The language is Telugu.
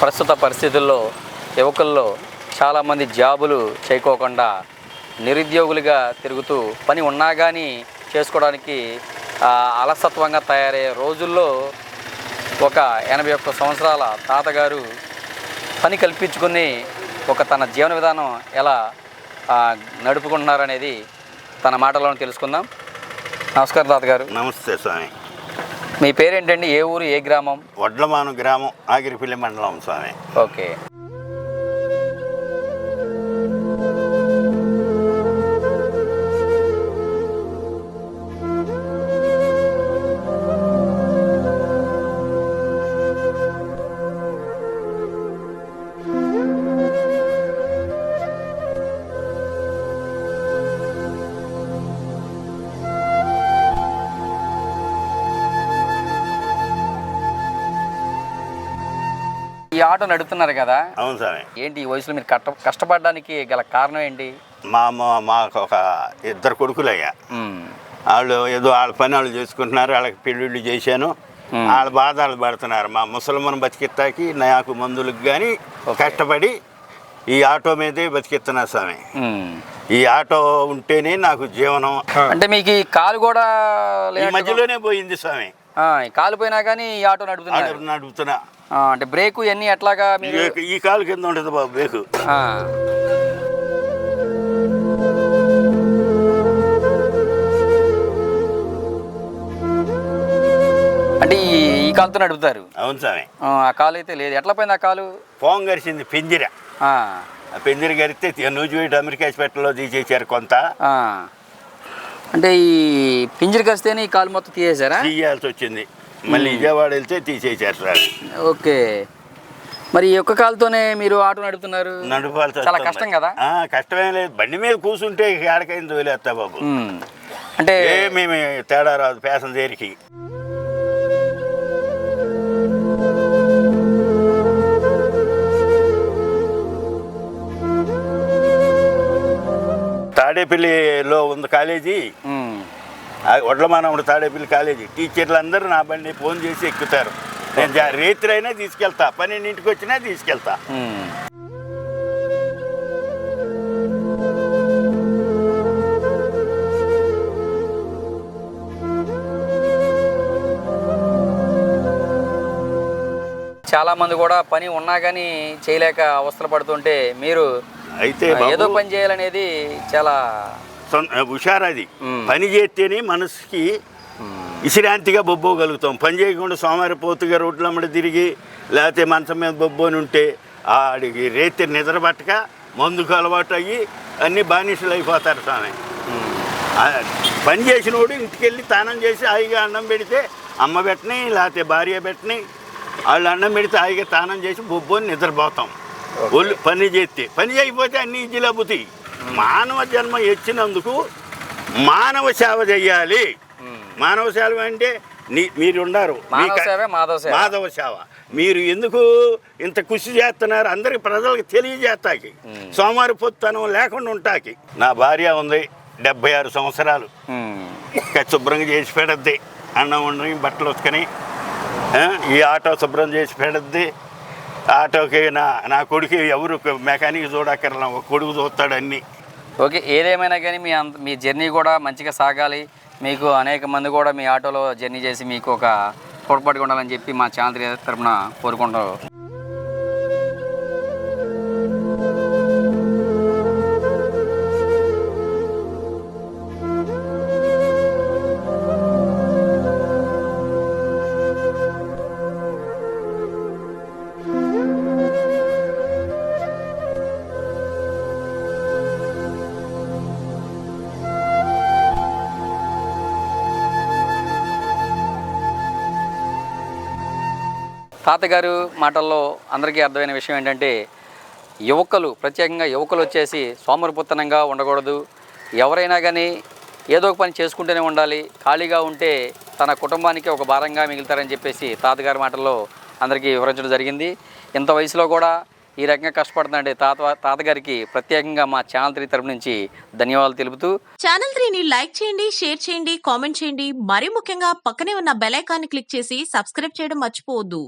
ప్రస్తుత పరిస్థితుల్లో యువకుల్లో చాలామంది జాబులు చేయకోకుండా నిరుద్యోగులుగా తిరుగుతూ పని ఉన్నా కానీ చేసుకోవడానికి అలసత్వంగా తయారయ్యే రోజుల్లో ఒక 81 సంవత్సరాల తాతగారు పని కల్పించుకుని తన జీవన విధానం ఎలా నడుపుకుంటున్నారనేది తన మాటలను తెలుసుకుందాం. నమస్కారం తాతగారు. నమస్తే స్వామి. మీ పేరేంటండి? ఏ ఊరు, ఏ గ్రామం? వడ్లమాను గ్రామం, ఆగిరిపల్లి మండలం స్వామి. ఓకే. ఈ ఆటో నడుపుతున్నారు కదా? అవును స్వామి. ఏంటి ఈ వయసులో మీరు కష్టపడడానికి గల కారణం ఏంటి? మాకు ఒక 2 కొడుకులయ్యా. వాళ్ళు ఏదో వాళ్ళ పని వాళ్ళు చేసుకుంటున్నారు. వాళ్ళకి పెళ్ళిళ్ళు చేశాను. వాళ్ళ బాధలు పడుతున్నారు. మా ముసలిమను బతికిస్తాకి నాకు మందులకు కానీ కష్టపడి ఈ ఆటో మీదే బతికిస్తున్నా స్వామి. ఈ ఆటో ఉంటేనే నాకు జీవనం. అంటే మీకు ఈ కాలు కూడా ఈ మధ్యలోనే పోయింది స్వామి. కాలు పోయినా కానీ ఈ ఆటో నడుపుతున్నా. అంటే బ్రేకు ఇవన్నీ ఎట్లాగా? ఈ కాలు కింద ఉంటుంది బాబు బ్రేకు. అంటే ఈ కాలుతో నడుపుతారు? అవును స్వామి. ఆ కాలు అయితే లేదు. ఎట్లా పోయింది ఆ కాలు? ఫోన్ గరిచింది పెంజిర. పెంజిర గరిస్తే నూజివీడు అమెరికా హాస్పిటల్లో తీసేసారు కొంత. అంటే ఈ పింజరి కరిస్తేనే ఈ కాలు మొత్తం తీసేసారా? తీయాల్సి వచ్చింది. మళ్ళీ విజయవాడ వెళ్తే తీసేసారు సార్. ఓకే. మరి ఈ ఒక్క కాలుతోనే మీరు ఆటో నడుపుతున్నారు? నడపాల్సి చాలా కష్టం కదా? కష్టమేం లేదు. బండి మీద కూర్చుంటే ఏడకైంది తోలేస్తా బాబు. అంటే మేము తేడా రాదు ప్యాసింజర్కి. తాడేపల్లిలో ఉంది కాలేజీ. వడ్లమానవుడు తాడేపల్లి కాలేజీ. టీచర్లు అందరూ నా బండి ఫోన్ చేసి ఎక్కుతారు. నేను రేత్రి అయినా తీసుకెళ్తా, 12ంటికి వచ్చినా తీసుకెళ్తా. చాలా మంది కూడా పని ఉన్నా కానీ చేయలేక అవస్థలు పడుతుంటే మీరు అయితే ఏదో పని చేయాలనేది చాలా హుషారది. పని చేస్తేనే మనసుకి విశ్రాంతిగా బొబ్బోగలుగుతాం. పని చేయకుండా సోమవారిపోతుగా రోడ్లమ్మడి తిరిగి లేకపోతే మంచం మీద బొబ్బోని ఉంటే ఆడికి రేత్రి నిద్ర పట్టక మందుకు అలవాటు అయ్యి అన్నీ బానిసలు అయిపోతారు స్వామి. పని చేసినోడు ఇంటికి వెళ్ళి స్నానం చేసి హాయిగా అన్నం పెడితే అమ్మ పెట్టని లేకపోతే భార్య పెట్టని వాళ్ళు అన్నం పెడితే హాయిగా స్నానం చేసి బొబ్బోని నిద్రపోతాం. ఒళ్ళు పని చేస్తే పని చేయకపోతే అన్ని ఈజీలు అబ్బుతాయి. మానవ జన్మ ఇచ్చినందుకు మానవ సేవ చెయ్యాలి. మానవ సేవ అంటే మీరు ఉన్నారు, మాధవ సేవ. మీరు ఎందుకు ఇంత కృషి చేస్తున్నారు అందరికి ప్రజలకు తెలియజేస్తాకి, సోమవారి పొత్తనం లేకుండా ఉంటాకి. నా భార్య ఉంది 76 సంవత్సరాలు. శుభ్రంగా చేసి పెడద్ది, అన్నం వండి బట్టలు ఉతుకొని ఈ ఆటో శుభ్రం చేసి పెడద్ది. ఆటోకి నా కొడుకు ఎవరు మెకానిక్ చూడక్కర్లా, ఒక కొడుకు చూస్తాడు అన్నీ. ఓకే. ఏదేమైనా కానీ మీ జర్నీ కూడా మంచిగా సాగాలి. మీకు అనేక మంది కూడా మీ ఆటోలో జర్నీ చేసి మీకు ఒక తోడ్పాటుగా ఉండాలని చెప్పి మా ఛానల్ తరఫున కోరుకుంటాం. తాతగారు మాటల్లో అందరికీ అర్థమైన విషయం ఏంటంటే ప్రత్యేకంగా యువకులు వచ్చేసి సోమరిపోతనంగా ఉండకూడదు. ఎవరైనా కానీ ఏదో ఒక పని చేసుకుంటూనే ఉండాలి. ఖాళీగా ఉంటే తన కుటుంబానికి ఒక భారంగా మిగులుతారని చెప్పేసి తాతగారి మాటల్లో అందరికీ వివరించడం జరిగింది. ఇంత వయసులో కూడా ఈ రకంగా కష్టపడుతుందంటే తాతగారికి ప్రత్యేకంగా మా ఛానల్ 3 తరపు నుంచి ధన్యవాదాలు తెలుపుతూ, ఛానల్ 3ని లైక్ చేయండి, షేర్ చేయండి, కామెంట్ చేయండి. మరీ ముఖ్యంగా పక్కనే ఉన్న బెల్ ఐకాన్ ని క్లిక్ చేసి సబ్స్క్రైబ్ చేయడం మర్చిపోవద్దు.